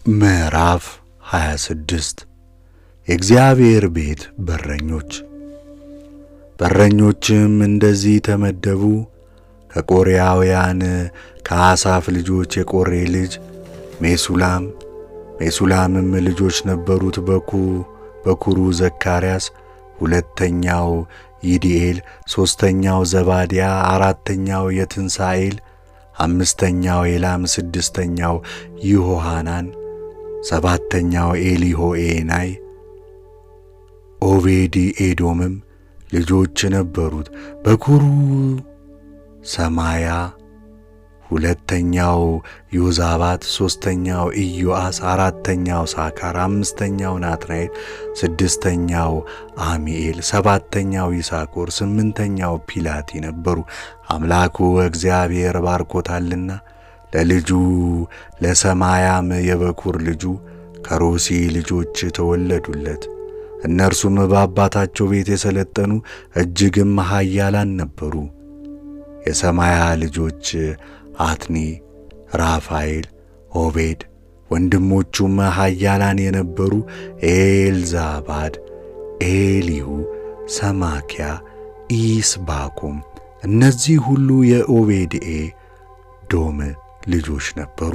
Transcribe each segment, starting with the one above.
ምዕራፍ 26 የእግዚአብሔር ቤት በረኞች። በረኞችም እንደዚህ ተመደቡ። ከቆሬያውያን ከአሳፍ ልጆች የቆሬ ልጅ ሜሱላምም ልጆች ነበሩት። በኩሩ ዘካርያስ፣ ሁለተኛው ይዲኤል፣ ሦስተኛው ዘባድያ፣ አራተኛው የትንሣኤል፣ አምስተኛው ኤላም፣ ስድስተኛው ይሆሐናን፣ ሰባተኛው ኤሊሆዔናይ። ኦቤድኤዶምም ልጆች ነበሩት። በኩሩ ሰማያ፣ ሁለተኛው ዮዛባት፣ ሦስተኛው ኢዮአስ፣ አራተኛው ሳካር፣ አምስተኛው ናትናኤል፣ ስድስተኛው አሚኤል፣ ሰባተኛው ይሳኮር፣ ስምንተኛው ፒላቲ ነበሩ። አምላኩ እግዚአብሔር ባርኮታልና ለልጁ ለሰማያም የበኩር ልጁ ከሮሲ ልጆች ተወለዱለት። እነርሱም በአባታቸው ቤት የሰለጠኑ እጅግም ኃያላን ነበሩ። የሰማያ ልጆች አትኒ፣ ራፋኤል፣ ኦቤድ፣ ወንድሞቹም ኃያላን የነበሩ ኤልዛባድ፣ ኤሊሁ፣ ሰማኪያ፣ ኢስባኩም። እነዚህ ሁሉ የኦቤድኤዶም ልጆች ነበሩ።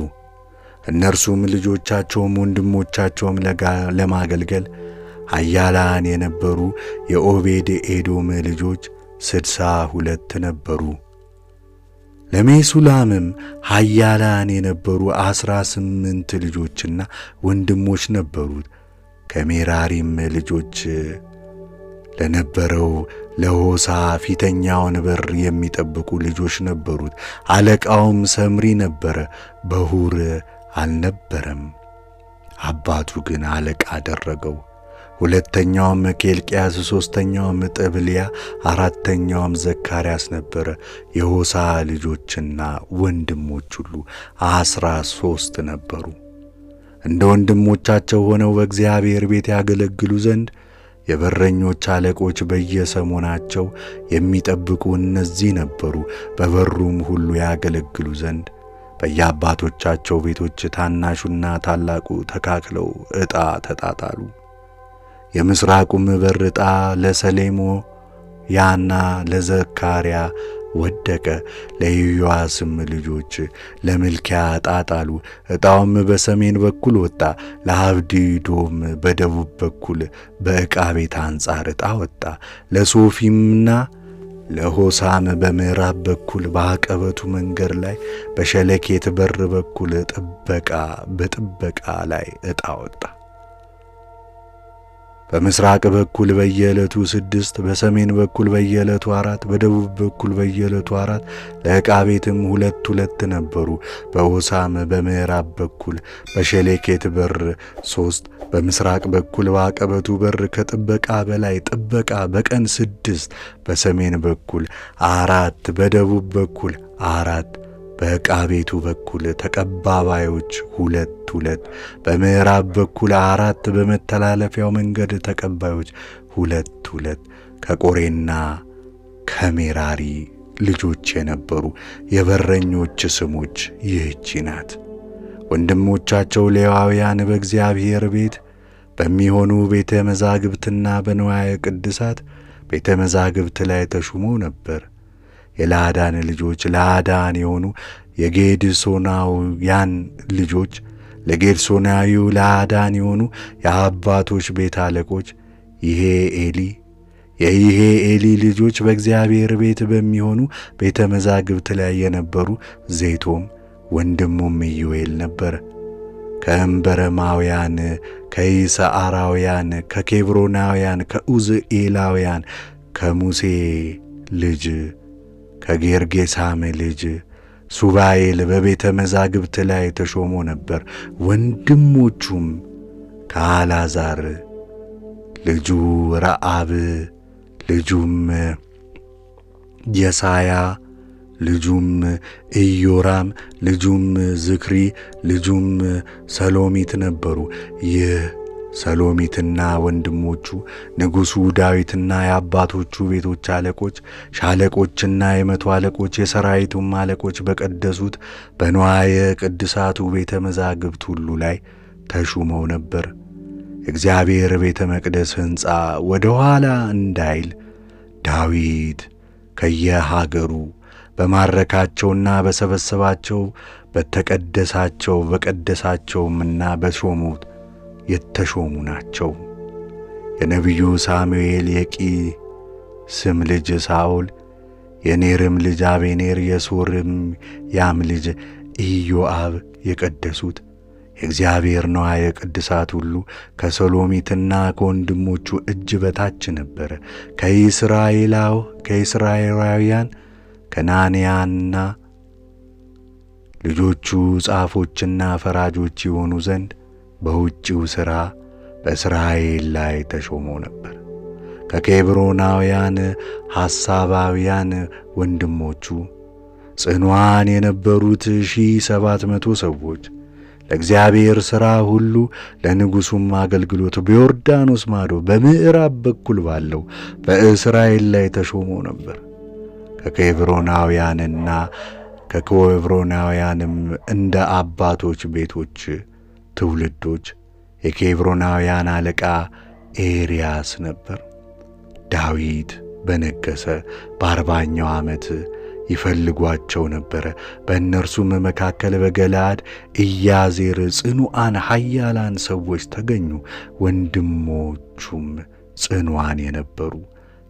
እነርሱም ልጆቻቸውም ወንድሞቻቸውም ለማገልገል ኃያላን የነበሩ የኦቤድኤዶም ልጆች 62 ነበሩ። ለሜሱላምም ኃያላን የነበሩ 18 ልጆችና ወንድሞች ነበሩት። ከሜራሪም ልጆች ለነበረው ለሆሳ ፊተኛውን በር የሚጠብቁ ልጆች ነበሩት። አለቃውም ሰምሪ ነበረ፣ በሁር አልነበረም። አባቱ ግን አለቃ አደረገው። ሁለተኛውም ኬልቅያስ፣ ሦስተኛውም ጥብልያ፣ አራተኛውም ዘካርያስ ነበረ። የሆሳ ልጆችና ወንድሞች ሁሉ 13 ነበሩ። እንደ ወንድሞቻቸው ሆነው በእግዚአብሔር ቤት ያገለግሉ ዘንድ የበረኞች አለቆች በየሰሞናቸው የሚጠብቁ እነዚህ ነበሩ። በበሩም ሁሉ ያገለግሉ ዘንድ በየአባቶቻቸው ቤቶች ታናሹና ታላቁ ተካክለው ዕጣ ተጣጣሉ። የምሥራቁም በር ዕጣ ለሰሌሞያና ለዘካርያ ወደቀ። ለኢዮአስም ልጆች ለምልኪያ ዕጣ ጣሉ። ዕጣውም በሰሜን በኩል ወጣ። ለአብዲዶም በደቡብ በኩል በዕቃ ቤት አንጻር ዕጣ ወጣ። ለሶፊምና ለሆሳም በምዕራብ በኩል በዐቀበቱ መንገድ ላይ በሸለኬት በር በኩል በጥበቃ ላይ ዕጣ ወጣ። በምሥራቅ በኩል በየዕለቱ 6፣ በሰሜን በኩል በየዕለቱ 4፣ በደቡብ በኩል በየዕለቱ 4። ለዕቃ ቤትም 2 ነበሩ። በሆሳም በምዕራብ በኩል በሸሌኬት በር 3፣ በምሥራቅ በኩል በዐቀበቱ በር ከጥበቃ በላይ ጥበቃ በቀን 6፣ በሰሜን በኩል 4፣ በደቡብ በኩል 4። በዕቃ ቤቱ በኩል ተቀባባዮች 2፣ በምዕራብ በኩል 4፣ በመተላለፊያው መንገድ ተቀባዮች 2። ከቆሬና ከሜራሪ ልጆች የነበሩ የበረኞች ስሞች ይህች ናት። ወንድሞቻቸው ሌዋውያን በእግዚአብሔር ቤት በሚሆኑ ቤተ መዛግብትና በንዋየ ቅድሳት ቤተ መዛግብት ላይ ተሹመው ነበር። የላዳን ልጆች ለአዳን የሆኑ የጌድሶናውያን ልጆች ለጌድሶናዊው ለአዳን የሆኑ የአባቶች ቤት አለቆች የይሄኤሊ ልጆች በእግዚአብሔር ቤት በሚሆኑ ቤተ መዛግብት ላይ የነበሩ ዜቶም ወንድሙም ኢዮኤል ነበረ። ከእንበረማውያን፣ ከይስዓራውያን፣ ከኬብሮናውያን፣ ከኡዝኤላውያን ከሙሴ ልጅ ከጌርጌሳም ልጅ ሱባኤል በቤተ መዛግብት ላይ ተሾሞ ነበር። ወንድሞቹም ከአልዓዛር ልጁ ረአብ፣ ልጁም የሳያ፣ ልጁም ኢዮራም፣ ልጁም ዝክሪ፣ ልጁም ሰሎሚት ነበሩ። ይህ ሰሎሚትና ወንድሞቹ ንጉሡ ዳዊትና የአባቶቹ ቤቶች አለቆች፣ ሻለቆችና የመቶ አለቆች፣ የሰራዊቱም አለቆች በቀደሱት በንዋየ ቅድሳቱ ቤተ መዛግብት ሁሉ ላይ ተሹመው ነበር። የእግዚአብሔር ቤተ መቅደስ ሕንፃ ወደ ኋላ እንዳይል ዳዊት ከየሀገሩ በማረካቸውና በሰበሰባቸው በቀደሳቸውምና በሾሙት የተሾሙ ናቸው። የነቢዩ ሳሙኤል የቂስም ልጅ ሳኦል፣ የኔርም ልጅ አቤኔር፣ የሶርም ያም ልጅ ኢዮአብ የቀደሱት የእግዚአብሔር ንዋየ ቅድሳት ሁሉ ከሰሎሚትና ከወንድሞቹ እጅ በታች ነበረ። ከእስራኤላውያን ከናንያና ልጆቹ ጻፎችና ፈራጆች የሆኑ ዘንድ በውጭው ሥራ በእስራኤል ላይ ተሾሞ ነበር። ከኬብሮናውያን ሐሳባውያን ወንድሞቹ ጽኑዓን የነበሩት 1700 ሰዎች ለእግዚአብሔር ሥራ ሁሉ ለንጉሡም አገልግሎት በዮርዳኖስ ማዶ በምዕራብ በኩል ባለው በእስራኤል ላይ ተሾሞ ነበር። ከኬብሮናውያንም እንደ አባቶች ቤቶች ትውልዶች የኬብሮናውያን አለቃ ኤርያስ ነበር። ዳዊት በነገሠ በ40ኛው ዓመት ይፈልጓቸው ነበረ። በእነርሱም መካከል በገለዓድ ኢያዜር ጽኑዓን ኃያላን ሰዎች ተገኙ። ወንድሞቹም ጽኑዓን የነበሩ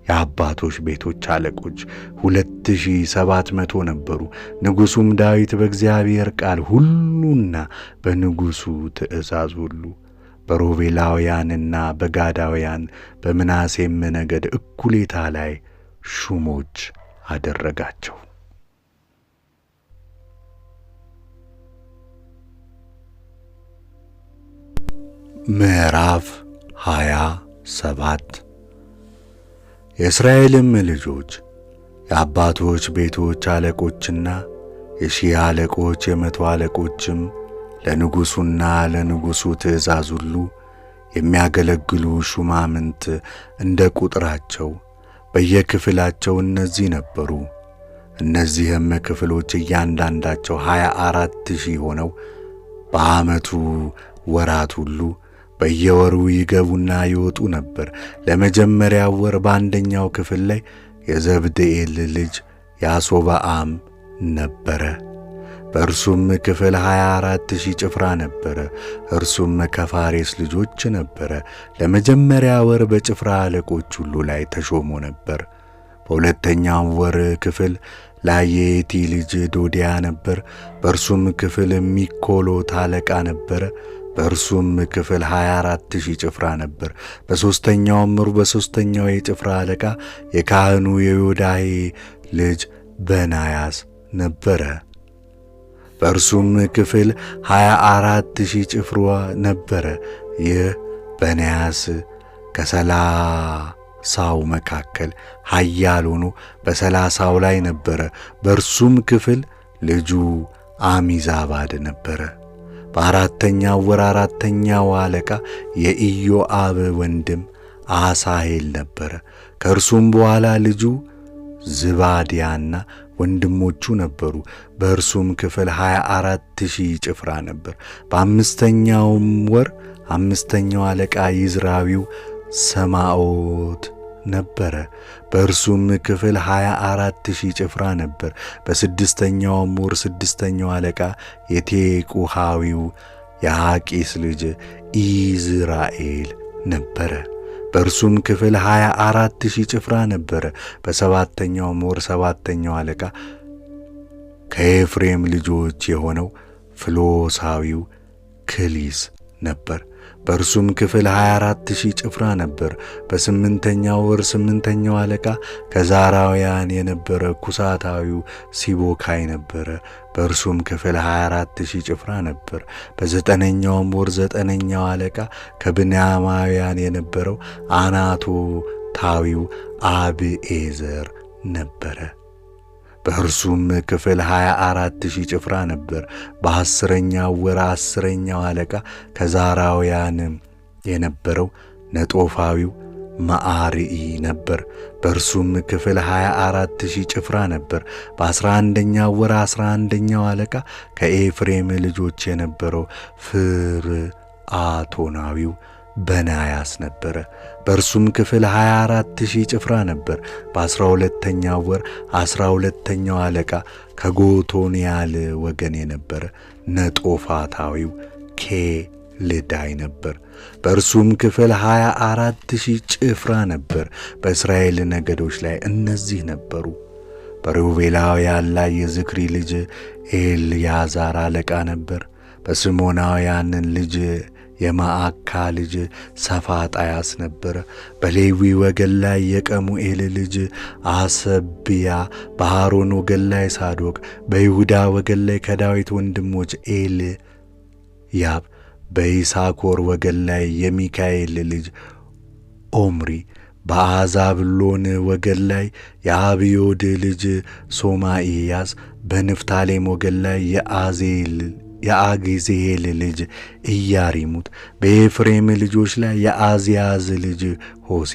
የአባቶች ቤቶች አለቆች 2700 ነበሩ። ንጉሡም ዳዊት በእግዚአብሔር ቃል ሁሉና በንጉሡ ትእዛዝ ሁሉ በሮቤላውያንና በጋዳውያን በምናሴም ነገድ እኩሌታ ላይ ሹሞች አደረጋቸው። ምዕራፍ 27 የእስራኤልም ልጆች የአባቶች ቤቶች አለቆችና የሺህ አለቆች የመቶ አለቆችም ለንጉሡና ለንጉሡ ትእዛዝ ሁሉ የሚያገለግሉ ሹማምንት እንደ ቁጥራቸው በየክፍላቸው እነዚህ ነበሩ። እነዚህም ክፍሎች እያንዳንዳቸው 24,000 ሆነው በዓመቱ ወራት ሁሉ በየወሩ ይገቡና ይወጡ ነበር። ለመጀመሪያው ወር በአንደኛው ክፍል ላይ የዘብድኤል ልጅ ያሶብዓም ነበረ። በእርሱም ክፍል 24,000 ጭፍራ ነበረ። እርሱም ከፋሬስ ልጆች ነበረ። ለመጀመሪያ ወር በጭፍራ አለቆች ሁሉ ላይ ተሾሞ ነበር። በሁለተኛው ወር ክፍል ላይ የየቲ ልጅ ዶዲያ ነበር። በእርሱም ክፍል ሚኮሎት አለቃ ነበረ። በእርሱም ክፍል 24,000 ጭፍራ ነበር። በሦስተኛውም ወር በሦስተኛው የጭፍራ አለቃ የካህኑ የዮዳሄ ልጅ በናያስ ነበረ። በእርሱም ክፍል 24,000 ጭፍራ ነበረ። ይህ በናያስ ከ30ው መካከል ኃያል ሆኖ በ30ው ላይ ነበረ። በእርሱም ክፍል ልጁ አሚዛባድ ነበረ። በአራተኛው ወር አራተኛው አለቃ የኢዮአብ ወንድም አሳሄል ነበረ። ከእርሱም በኋላ ልጁ ዝባድያና ወንድሞቹ ነበሩ። በእርሱም ክፍል 24,000 ጭፍራ ነበር። በአምስተኛውም ወር አምስተኛው አለቃ ይዝራዊው ሰማዖት ነበረ። በእርሱም ክፍል 24,000 ጭፍራ ነበር። በስድስተኛውም ወር ስድስተኛው አለቃ የቴቁሃዊው የአቂስ ልጅ ኢዝራኤል ነበረ። በእርሱም ክፍል 24,000 ጭፍራ ነበረ። በሰባተኛውም ወር ሰባተኛው አለቃ ከኤፍሬም ልጆች የሆነው ፍሎሳዊው ክሊስ ነበር። በእርሱም ክፍል 24,000 ጭፍራ ነበር። በስምንተኛው ወር ስምንተኛው አለቃ ከዛራውያን የነበረ ኩሳታዊው ሲቦካይ ነበረ። በእርሱም ክፍል 24,000 ጭፍራ ነበር። በዘጠነኛውም ወር ዘጠነኛው አለቃ ከብንያማውያን የነበረው አናቶታዊው አብዔዘር ነበረ። በእርሱም ክፍል 24,000 ጭፍራ ነበር። በአስረኛው ወር አስረኛው አለቃ ከዛራውያን የነበረው ነጦፋዊው መዓርኢ ነበር። በእርሱም ክፍል 24,000 ጭፍራ ነበር። በ11ኛው ወር 11ኛው አለቃ ከኤፍሬም ልጆች የነበረው ፍርአሞስ አቶናዊው በናያስ ነበረ። በእርሱም ክፍል 24,000 ጭፍራ ነበር። በ12ኛው ወር 12ኛው አለቃ ከጎቶንያል ወገን የነበረ ነጦፋታዊው ኬልዳይ ነበር። በእርሱም ክፍል 24,000 ጭፍራ ነበር። በእስራኤል ነገዶች ላይ እነዚህ ነበሩ። በሮቤላውያን ላይ የዝክሪ ልጅ ኤልያዛር አለቃ ነበር። በስሞናውያን ልጅ የማዕካ ልጅ ሰፋጣያስ ነበረ። በሌዊ ወገን ላይ የቀሙኤል ልጅ አሰብያ፣ በአሮን ወገን ላይ ሳዶቅ፣ በይሁዳ ወገን ላይ ከዳዊት ወንድሞች ኤልያብ፣ በይሳኮር ወገን ላይ የሚካኤል ልጅ ኦምሪ፣ በአዛብሎን ወገን ላይ የአብዮድ ልጅ ሶማኢያስ፣ በንፍታሌም ወገን ላይ የአጊዜል ልጅ ኢያሪሙት፣ በኤፍሬም ልጆች ላይ የአዝያዝ ልጅ ሆሴ፣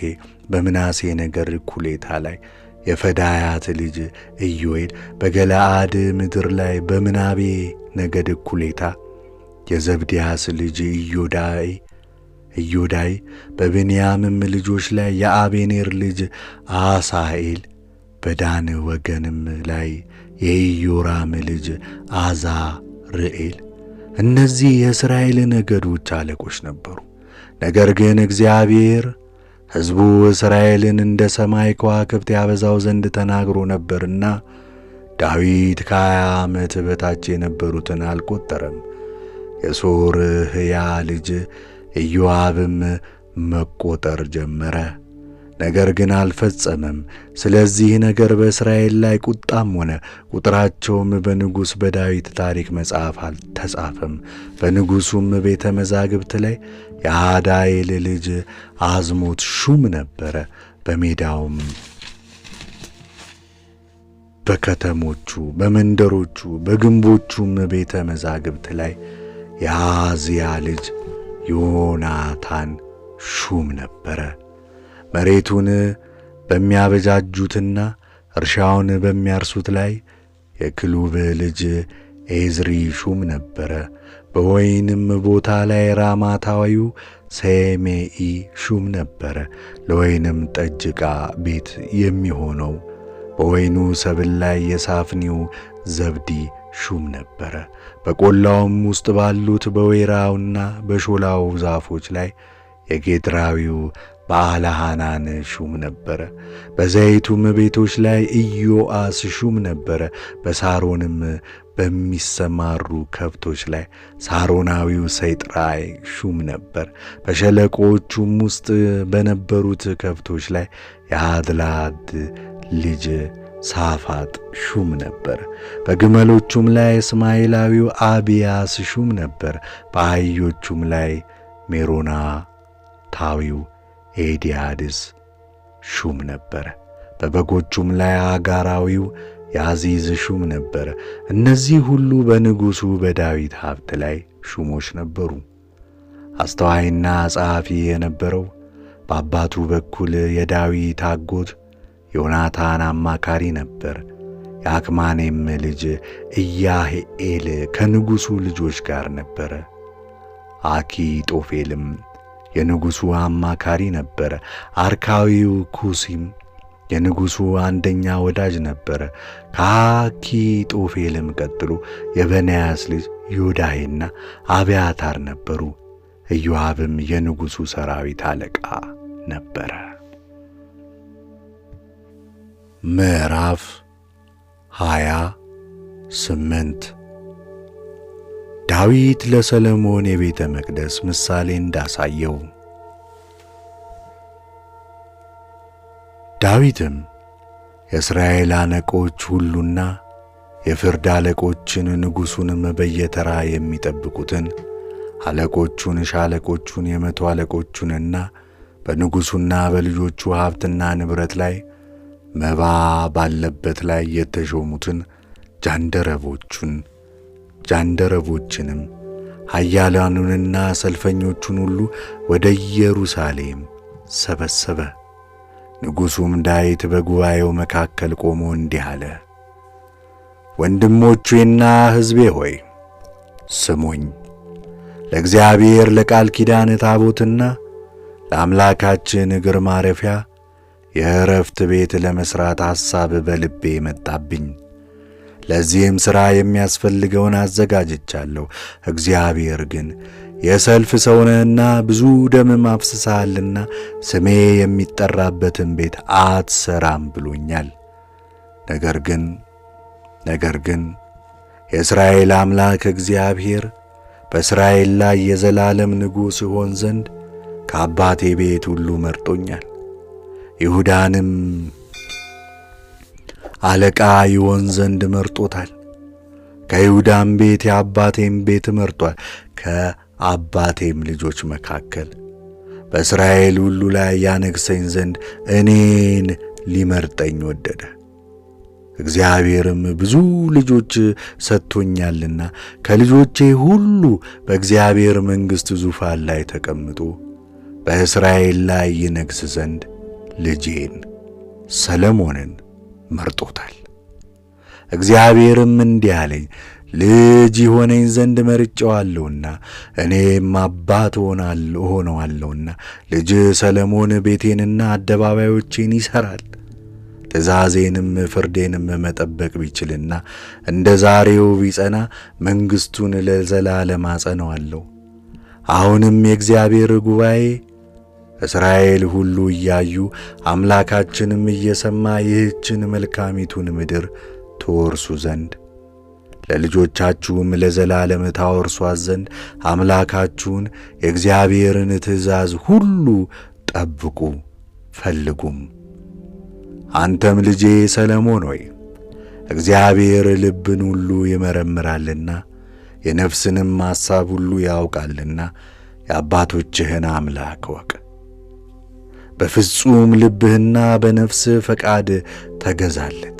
በምናሴ ነገድ እኩሌታ ላይ የፈዳያት ልጅ ኢዮኤል፣ በገለዓድ ምድር ላይ በምናቤ ነገድ እኩሌታ የዘብድያስ ልጅ ኢዮዳይ፣ በብንያምም ልጆች ላይ የአቤኔር ልጅ አሳኤል፣ በዳን ወገንም ላይ የኢዮራም ልጅ አዛርኤል። እነዚህ የእስራኤል ነገዶች አለቆች ነበሩ። ነገር ግን እግዚአብሔር ሕዝቡ እስራኤልን እንደ ሰማይ ከዋክብት ያበዛው ዘንድ ተናግሮ ነበርና ዳዊት ከ20 ዓመት በታች የነበሩትን አልቈጠረም። የሶርህያ ልጅ ኢዮአብም መቈጠር ጀመረ፣ ነገር ግን አልፈጸመም። ስለዚህ ነገር በእስራኤል ላይ ቁጣም ሆነ። ቁጥራቸውም በንጉሥ በዳዊት ታሪክ መጽሐፍ አልተጻፈም። በንጉሡም ቤተ መዛግብት ላይ የአዳኤል ልጅ አዝሞት ሹም ነበረ። በሜዳውም በከተሞቹ በመንደሮቹ በግንቦቹም ቤተ መዛግብት ላይ የአዝያ ልጅ ዮናታን ሹም ነበረ። መሬቱን በሚያበጃጁትና እርሻውን በሚያርሱት ላይ የክሉብ ልጅ ኤዝሪ ሹም ነበረ። በወይንም ቦታ ላይ ራማታዊው ሴሜኢ ሹም ነበረ። ለወይንም ጠጅ ዕቃ ቤት የሚሆነው በወይኑ ሰብል ላይ የሳፍኒው ዘብዲ ሹም ነበረ። በቈላውም ውስጥ ባሉት በወይራውና በሾላው ዛፎች ላይ የጌድራዊው በአልሐናን ሹም ነበረ። በዘይቱም ቤቶች ላይ ኢዮአስ ሹም ነበረ። በሳሮንም በሚሰማሩ ከብቶች ላይ ሳሮናዊው ሰይጥራይ ሹም ነበር። በሸለቆቹም ውስጥ በነበሩት ከብቶች ላይ የአድላድ ልጅ ሳፋጥ ሹም ነበር። በግመሎቹም ላይ እስማኤላዊው አብያስ ሹም ነበር። በአህዮቹም ላይ ሜሮናታዊው ኤዲያድስ ሹም ነበረ። በበጎቹም ላይ አጋራዊው ያዚዝ ሹም ነበረ። እነዚህ ሁሉ በንጉሡ በዳዊት ሀብት ላይ ሹሞች ነበሩ። አስተዋይና ጸሐፊ የነበረው በአባቱ በኩል የዳዊት አጎት ዮናታን አማካሪ ነበር። የአክማኔም ልጅ ኢያሄኤል ከንጉሡ ልጆች ጋር ነበረ። አኪጦፌልም የንጉሡ አማካሪ ነበረ። አርካዊው ኩሲም የንጉሡ አንደኛ ወዳጅ ነበረ። ከአኪጦፌልም ቀጥሎ የበናያስ ልጅ ዮዳሄና አብያታር ነበሩ። ኢዮአብም የንጉሡ ሰራዊት አለቃ ነበረ። ምዕራፍ 28 ዳዊት ለሰሎሞን የቤተ መቅደስ ምሳሌ እንዳሳየው። ዳዊትም የእስራኤል አለቆች ሁሉና የፍርድ አለቆችን ንጉሡንም በየተራ የሚጠብቁትን አለቆቹን፣ ሻለቆቹን፣ የመቶ አለቆቹንና በንጉሡና በልጆቹ ሀብትና ንብረት ላይ መባ ባለበት ላይ የተሾሙትን ጃንደረቦችንም ኃያላኑንና ሰልፈኞቹን ሁሉ ወደ ኢየሩሳሌም ሰበሰበ። ንጉሡም ዳዊት በጉባኤው መካከል ቆሞ እንዲህ አለ። ወንድሞቼና ሕዝቤ ሆይ ስሙኝ። ለእግዚአብሔር ለቃል ኪዳን ታቦትና ለአምላካችን እግር ማረፊያ የዕረፍት ቤት ለመሥራት ሐሳብ በልቤ መጣብኝ። ለዚህም ሥራ የሚያስፈልገውን አዘጋጅቻለሁ። እግዚአብሔር ግን የሰልፍ ሰው ነህና ብዙ ደምም አፍስሰሃልና ስሜ የሚጠራበትን ቤት አትሠራም ብሎኛል። ነገር ግን የእስራኤል አምላክ እግዚአብሔር በእስራኤል ላይ የዘላለም ንጉሥ እሆን ዘንድ ከአባቴ ቤት ሁሉ መርጦኛል። ይሁዳንም አለቃ ይሆን ዘንድ መርጦታል። ከይሁዳም ቤት የአባቴም ቤት መርጧል። ከአባቴም ልጆች መካከል በእስራኤል ሁሉ ላይ ያነግሠኝ ዘንድ እኔን ሊመርጠኝ ወደደ። እግዚአብሔርም ብዙ ልጆች ሰጥቶኛልና ከልጆቼ ሁሉ በእግዚአብሔር መንግሥት ዙፋን ላይ ተቀምጦ በእስራኤል ላይ ይነግሥ ዘንድ ልጄን ሰሎሞንን መርጦታል። እግዚአብሔርም እንዲህ አለኝ፣ ልጅ ይሆነኝ ዘንድ መርጬዋለሁና እኔም አባት እሆነዋለሁና ልጅ ሰሎሞን ቤቴንና አደባባዮቼን ይሠራል። ትእዛዜንም ፍርዴንም መጠበቅ ቢችልና እንደ ዛሬው ቢጸና መንግሥቱን ለዘላለም አጸናዋለሁ። አሁንም የእግዚአብሔር ጉባኤ እስራኤል ሁሉ እያዩ አምላካችንም እየሰማ ይህችን መልካሚቱን ምድር ትወርሱ ዘንድ ለልጆቻችሁም ለዘላለም ታወርሷት ዘንድ አምላካችሁን የእግዚአብሔርን ትእዛዝ ሁሉ ጠብቁ ፈልጉም። አንተም ልጄ ሰሎሞን ሆይ እግዚአብሔር ልብን ሁሉ ይመረምራልና የነፍስንም ሐሳብ ሁሉ ያውቃልና የአባቶችህን አምላክ እወቅ። በፍጹም ልብህና በነፍስህ ፈቃድ ተገዛለት።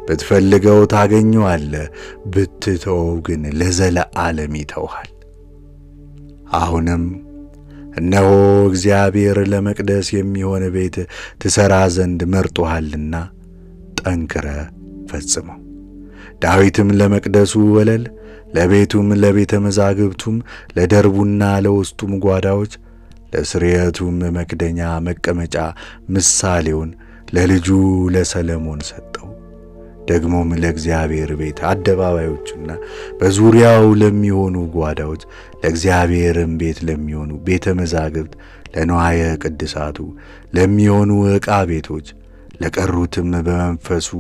ብትፈልገው ታገኘዋለህ፣ ብትተወው ግን ለዘለዓለም ይተውሃል። አሁንም እነሆ እግዚአብሔር ለመቅደስ የሚሆን ቤት ትሠራ ዘንድ መርጦሃልና ጠንክረህ ፈጽመው። ዳዊትም ለመቅደሱ ወለል፣ ለቤቱም፣ ለቤተ መዛግብቱም፣ ለደርቡና ለውስጡም ጓዳዎች፣ ለስርየቱም መክደኛ መቀመጫ ምሳሌውን ለልጁ ለሰሎሞን ሰጠው። ደግሞም ለእግዚአብሔር ቤት አደባባዮችና በዙሪያው ለሚሆኑ ጓዳዎች፣ ለእግዚአብሔርም ቤት ለሚሆኑ ቤተ መዛግብት፣ ለንዋየ ቅድሳቱ ለሚሆኑ ዕቃ ቤቶች፣ ለቀሩትም በመንፈሱ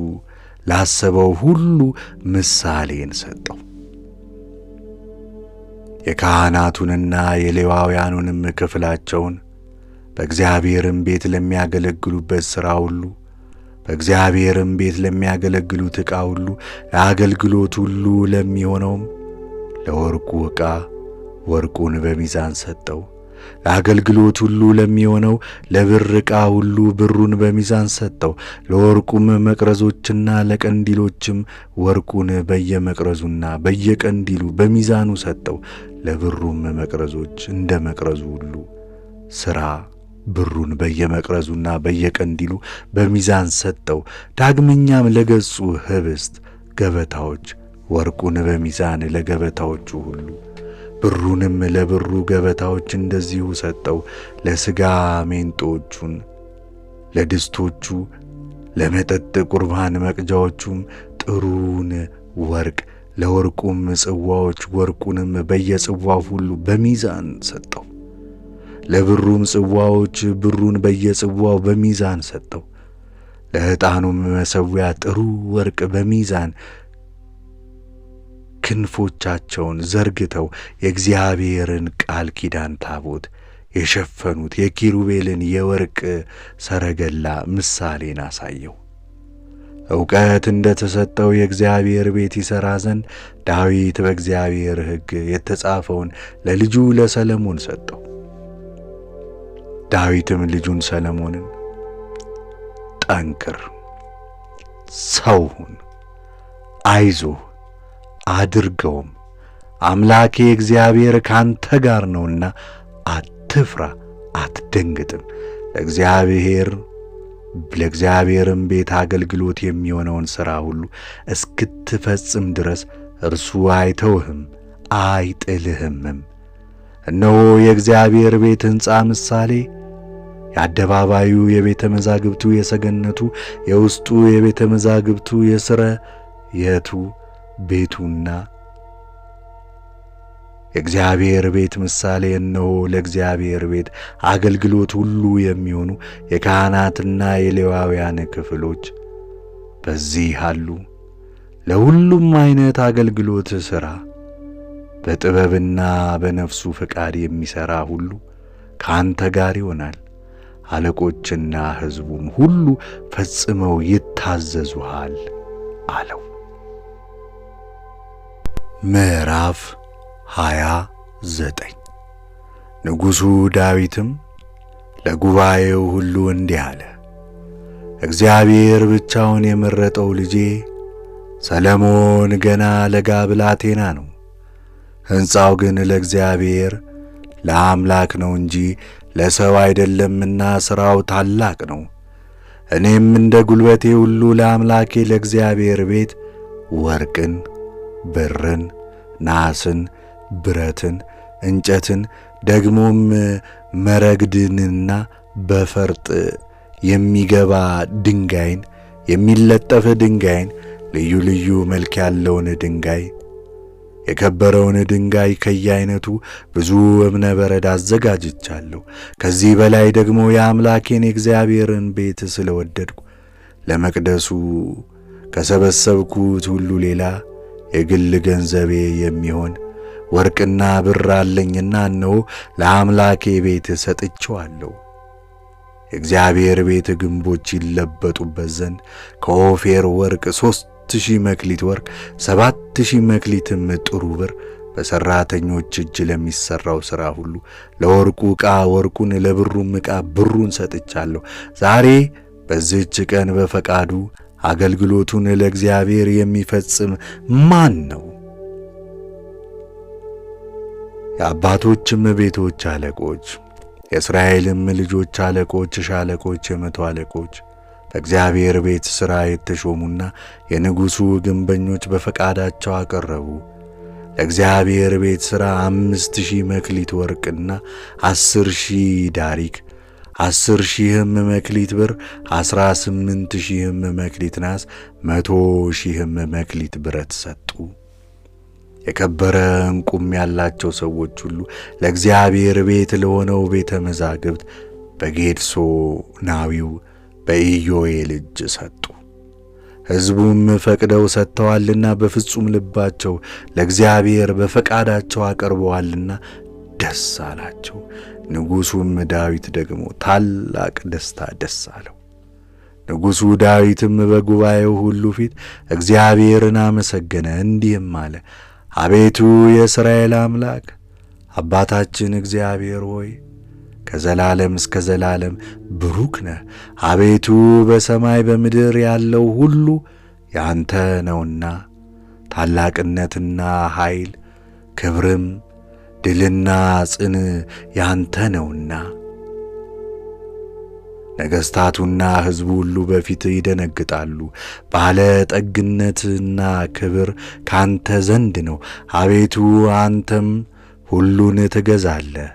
ላሰበው ሁሉ ምሳሌን ሰጠው። የካህናቱንና የሌዋውያኑንም ክፍላቸውን በእግዚአብሔርም ቤት ለሚያገለግሉበት ሥራ ሁሉ በእግዚአብሔርም ቤት ለሚያገለግሉት ዕቃ ሁሉ ለአገልግሎት ሁሉ ለሚሆነውም ለወርቁ ዕቃ ወርቁን በሚዛን ሰጠው። ለአገልግሎት ሁሉ ለሚሆነው ለብር ዕቃ ሁሉ ብሩን በሚዛን ሰጠው። ለወርቁም መቅረዞችና ለቀንዲሎችም ወርቁን በየመቅረዙና በየቀንዲሉ በሚዛኑ ሰጠው። ለብሩም መቅረዞች እንደ መቅረዙ ሁሉ ሥራ ብሩን በየመቅረዙና በየቀንዲሉ በሚዛን ሰጠው። ዳግመኛም ለገጹ ኅብስት ገበታዎች ወርቁን በሚዛን ለገበታዎቹ ሁሉ ብሩንም ለብሩ ገበታዎች እንደዚሁ ሰጠው። ለሥጋ ሜንጦቹን ለድስቶቹ ለመጠጥ ቁርባን መቅጃዎቹም ጥሩን ወርቅ ለወርቁም ጽዋዎች ወርቁንም በየጽዋው ሁሉ በሚዛን ሰጠው። ለብሩም ጽዋዎች ብሩን በየጽዋው በሚዛን ሰጠው። ለዕጣኑም መሠዊያ ጥሩ ወርቅ በሚዛን ክንፎቻቸውን ዘርግተው የእግዚአብሔርን ቃል ኪዳን ታቦት የሸፈኑት የኪሩቤልን የወርቅ ሰረገላ ምሳሌን አሳየው። ዕውቀት እንደ ተሰጠው የእግዚአብሔር ቤት ይሠራ ዘንድ ዳዊት በእግዚአብሔር ሕግ የተጻፈውን ለልጁ ለሰሎሞን ሰጠው። ዳዊትም ልጁን ሰሎሞንን ጠንክር፣ ሰው ሁን፣ አይዞህ አድርገውም፣ አምላኬ እግዚአብሔር ካንተ ጋር ነውና አትፍራ፣ አትደንግጥም። ለእግዚአብሔርም ቤት አገልግሎት የሚሆነውን ሥራ ሁሉ እስክትፈጽም ድረስ እርሱ አይተውህም አይጥልህምም። እነሆ የእግዚአብሔር ቤት ሕንፃ ምሳሌ፣ የአደባባዩ፣ የቤተ መዛግብቱ፣ የሰገነቱ፣ የውስጡ፣ የቤተ መዛግብቱ፣ የስርየቱ ቤቱና የእግዚአብሔር ቤት ምሳሌ። እነሆ ለእግዚአብሔር ቤት አገልግሎት ሁሉ የሚሆኑ የካህናትና የሌዋውያን ክፍሎች በዚህ አሉ። ለሁሉም ዓይነት አገልግሎት ሥራ በጥበብና በነፍሱ ፈቃድ የሚሠራ ሁሉ ከአንተ ጋር ይሆናል። አለቆችና ሕዝቡም ሁሉ ፈጽመው ይታዘዙሃል አለው። ምዕራፍ 29 ንጉሡ ዳዊትም ለጉባኤው ሁሉ እንዲህ አለ። እግዚአብሔር ብቻውን የመረጠው ልጄ ሰሎሞን ገና ለጋ ብላቴና ነው። ሕንፃው ግን ለእግዚአብሔር ለአምላክ ነው እንጂ ለሰው አይደለምና ሥራው ታላቅ ነው። እኔም እንደ ጉልበቴ ሁሉ ለአምላኬ ለእግዚአብሔር ቤት ወርቅን፣ ብርን፣ ናስን፣ ብረትን፣ እንጨትን ደግሞም መረግድንና በፈርጥ የሚገባ ድንጋይን፣ የሚለጠፍ ድንጋይን፣ ልዩ ልዩ መልክ ያለውን ድንጋይ፣ የከበረውን ድንጋይ ከየአይነቱ ብዙ እብነ በረድ አዘጋጅቻለሁ። ከዚህ በላይ ደግሞ የአምላኬን የእግዚአብሔርን ቤት ስለወደድኩ ለመቅደሱ ከሰበሰብኩት ሁሉ ሌላ የግል ገንዘቤ የሚሆን ወርቅና ብር አለኝና እነሆ ለአምላኬ ቤት ሰጥቼዋለሁ። የእግዚአብሔር ቤት ግንቦች ይለበጡበት ዘንድ ከኦፌር ወርቅ 3,000 መክሊት ወርቅ 7,000 መክሊትም ጥሩ ብር በሠራተኞች እጅ ለሚሠራው ሥራ ሁሉ ለወርቁ ዕቃ ወርቁን፣ ለብሩም ዕቃ ብሩን ሰጥቻለሁ። ዛሬ በዚህች ቀን በፈቃዱ አገልግሎቱን ለእግዚአብሔር የሚፈጽም ማን ነው? የአባቶችም ቤቶች አለቆች፣ የእስራኤልም ልጆች አለቆች፣ ሻለቆች፣ የመቶ አለቆች በእግዚአብሔር ቤት ሥራ የተሾሙና የንጉሡ ግንበኞች በፈቃዳቸው አቀረቡ። ለእግዚአብሔር ቤት ሥራ 5,000 መክሊት ወርቅና 10,000 ዳሪክ 10,000 መክሊት ብር 18,000 መክሊት ናስ 100,000 መክሊት ብረት ሰጡ። የከበረ ዕንቁም ያላቸው ሰዎች ሁሉ ለእግዚአብሔር ቤት ለሆነው ቤተ መዛግብት በጌድሶናዊው በኢዮኤል እጅ ሰጡ። ሕዝቡም ፈቅደው ሰጥተዋልና በፍጹም ልባቸው ለእግዚአብሔር በፈቃዳቸው አቀርበዋልና ደስ አላቸው። ንጉሡም ዳዊት ደግሞ ታላቅ ደስታ ደስ አለው። ንጉሡ ዳዊትም በጉባኤው ሁሉ ፊት እግዚአብሔርን አመሰገነ፣ እንዲህም አለ። አቤቱ የእስራኤል አምላክ አባታችን እግዚአብሔር ሆይ ከዘላለም እስከ ዘላለም ብሩክ ነህ። አቤቱ በሰማይ በምድር ያለው ሁሉ ያንተ ነውና ታላቅነትና ኃይል ክብርም ድልና ጽን ያንተ ነውና ነገሥታቱና ሕዝቡ ሁሉ በፊት ይደነግጣሉ። ባለ ጠግነትና ክብር ካንተ ዘንድ ነው። አቤቱ አንተም ሁሉን ትገዛለህ።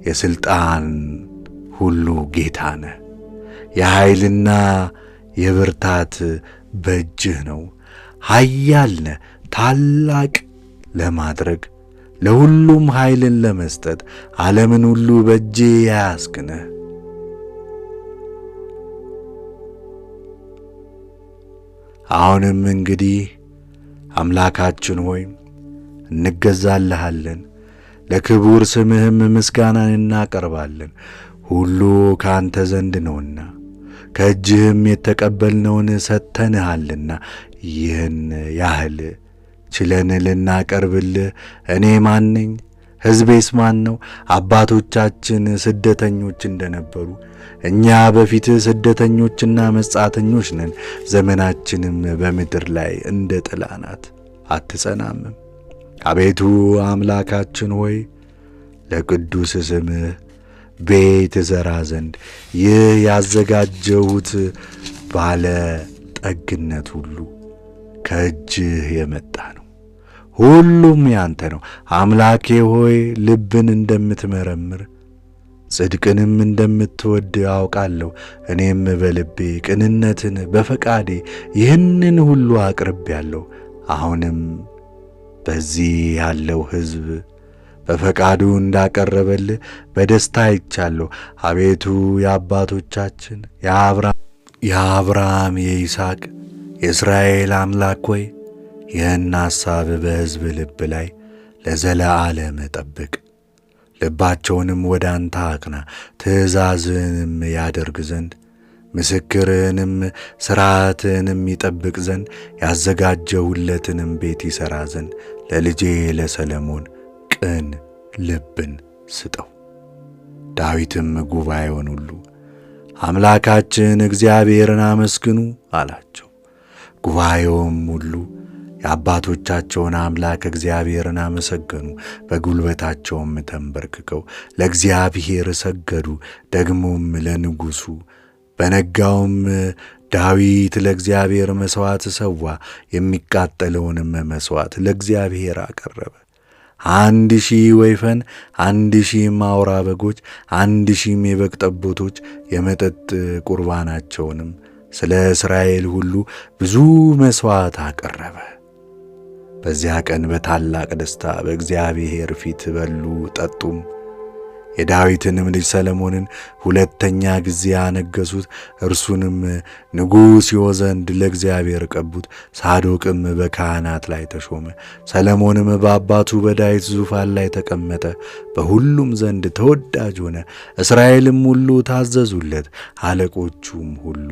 የሥልጣን ሁሉ ጌታ ነህ። የኃይልና የብርታት በእጅህ ነው። ኃያል ነህ፣ ታላቅ ለማድረግ ለሁሉም ኃይልን ለመስጠት ዓለምን ሁሉ በእጄ ያያዝክ ነህ። አሁንም እንግዲህ አምላካችን ሆይ እንገዛልሃለን፣ ለክቡር ስምህም ምስጋናን እናቀርባለን። ሁሉ ከአንተ ዘንድ ነውና ከእጅህም የተቀበልነውን ሰጥተንሃልና ይህን ያህል ችለን ልናቀርብልህ እኔ ማን ነኝ? ሕዝቤስ ማን ነው? አባቶቻችን ስደተኞች እንደነበሩ እኛ በፊትህ ስደተኞችና መጻተኞች ነን። ዘመናችንም በምድር ላይ እንደ ጥላ ናት፣ አትጸናምም። አቤቱ አምላካችን ሆይ ለቅዱስ ስምህ ቤት ዘራ ዘንድ ይህ ያዘጋጀሁት ባለ ጠግነት ሁሉ ከእጅህ የመጣ ነው። ሁሉም ያንተ ነው። አምላኬ ሆይ ልብን እንደምትመረምር ጽድቅንም እንደምትወድ አውቃለሁ። እኔም በልቤ ቅንነትን በፈቃዴ ይህንን ሁሉ አቅርቤያለሁ። አሁንም በዚህ ያለው ሕዝብ በፈቃዱ እንዳቀረበልህ በደስታ አይቻለሁ። አቤቱ የአባቶቻችን የአብርሃም የይስሐቅ የእስራኤል አምላክ ሆይ ይህን ሐሳብ በሕዝብ ልብ ላይ ለዘለዓለም ጠብቅ። ልባቸውንም ወደ አንተ አቅና፣ ትእዛዝህንም ያደርግ ዘንድ ምስክርህንም ሥርዓትህንም ይጠብቅ ዘንድ ያዘጋጀሁለትንም ቤት ይሠራ ዘንድ ለልጄ ለሰለሞን ቅን ልብን ስጠው። ዳዊትም ጉባኤውን ሁሉ አምላካችን እግዚአብሔርን አመስግኑ አላቸው። ጉባኤውም ሁሉ የአባቶቻቸውን አምላክ እግዚአብሔርን አመሰገኑ፣ በጉልበታቸውም ተንበርክከው ለእግዚአብሔር ሰገዱ። ደግሞም ለንጉሡ በነጋውም ዳዊት ለእግዚአብሔር መሥዋዕት ሰዋ፣ የሚቃጠለውንም መሥዋዕት ለእግዚአብሔር አቀረበ። 1,000 ወይፈን፣ 1,000 አውራ በጎች፣ 1,000 የበግ ጠቦቶች፣ የመጠጥ ቁርባናቸውንም ስለ እስራኤል ሁሉ ብዙ መሥዋዕት አቀረበ። በዚያ ቀን በታላቅ ደስታ በእግዚአብሔር ፊት በሉ ጠጡም። የዳዊትንም ልጅ ሰለሞንን ሁለተኛ ጊዜ አነገሱት። እርሱንም ንጉሥ ይሆን ዘንድ ለእግዚአብሔር ቀቡት። ሳዶቅም በካህናት ላይ ተሾመ። ሰለሞንም በአባቱ በዳዊት ዙፋን ላይ ተቀመጠ፣ በሁሉም ዘንድ ተወዳጅ ሆነ። እስራኤልም ሁሉ ታዘዙለት፣ አለቆቹም ሁሉ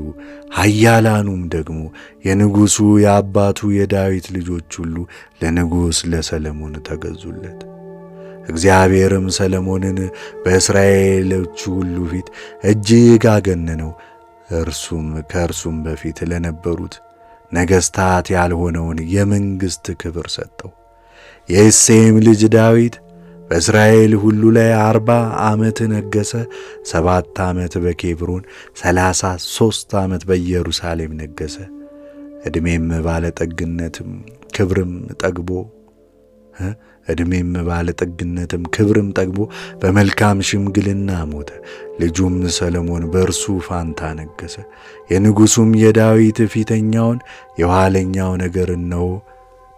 ኃያላኑም ደግሞ የንጉሡ የአባቱ የዳዊት ልጆች ሁሉ ለንጉሥ ለሰለሞን ተገዙለት። እግዚአብሔርም ሰለሞንን በእስራኤሎቹ ሁሉ ፊት እጅግ አገነነው። ከእርሱም በፊት ለነበሩት ነገሥታት ያልሆነውን የመንግሥት ክብር ሰጠው። የእሴይም ልጅ ዳዊት በእስራኤል ሁሉ ላይ 40 ዓመት ነገሠ። 7 ዓመት በኬብሮን 33 ዓመት በኢየሩሳሌም ነገሠ። ዕድሜም ባለጠግነትም ክብርም ጠግቦ በመልካም ሽምግልና ሞተ። ልጁም ሰለሞን በእርሱ ፋንታ ነገሠ። የንጉሡም የዳዊት ፊተኛውን የኋለኛው ነገር እነሆ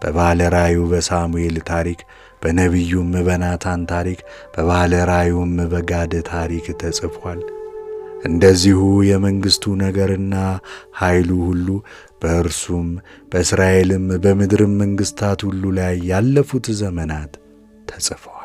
በባለ ራእዩ በሳሙኤል ታሪክ፣ በነቢዩም በናታን ታሪክ፣ በባለ ራእዩም በጋድ ታሪክ ተጽፏል። እንደዚሁ የመንግሥቱ ነገርና ኃይሉ ሁሉ በእርሱም በእስራኤልም በምድርም መንግሥታት ሁሉ ላይ ያለፉት ዘመናት ተጽፈዋል።